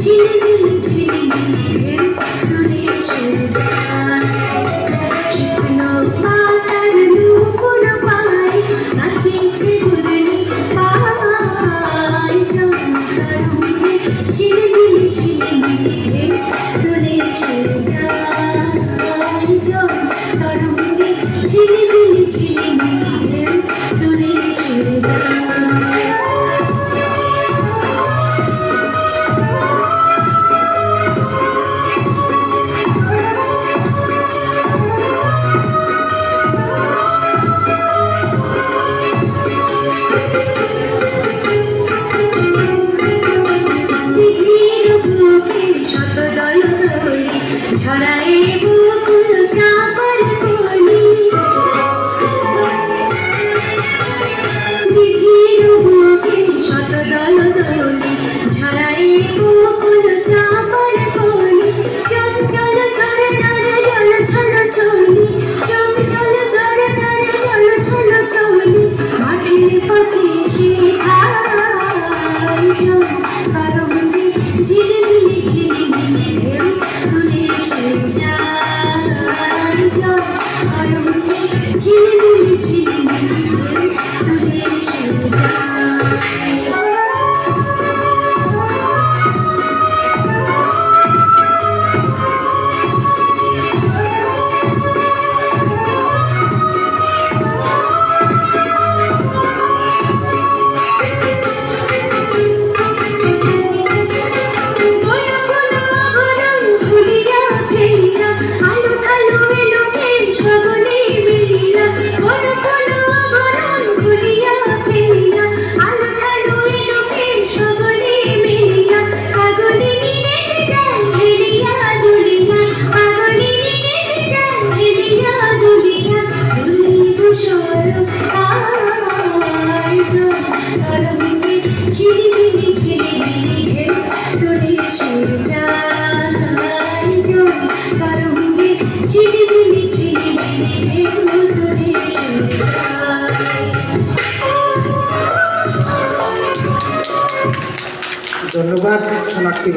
ঝিলিমিলি ঝিলিমিলি ঢেউ দূরে এসে যায়। শুকনো পাতার নূপুর পায় নাচিছে ঘূর্ণি পায়। তরঙ্গে ঝিলিমিলি ঝিলিমিলি ঢেউ দূরে এসে যায়। তরঙ্গে ঝিলিমিলি ঝিলিমিলি ঢেউ দূরে এসে যায়। ঝরায় বকুল চাপার কলি, দিঘির বুকে শত দল দলি। ঝরায় বকুল চাপার কলি, চঞ্চল ঝরনার জল ছল ছলি। চঞ্চল ঝরনার জল ছল ছলি, মাঠের পথে সে খায়। তরঙ্গে ঝিলিমিলি ঝিলিমিলি ঢেউ দূরে এসে যায়। তরঙ্গে ঝিলিমিলি ঝিলিমিলি ঢেউ দূরে এসে যায়। তরঙ্গে ঝিলিমিলি ঝিলিমিলি ঢেউ দূরে এসে যায়। তরঙ্গে ঝিলিমিলি ঝিলিমিলি ঢেউ দূরে এসে যায়। ধন্যবাদ শরণার্থী।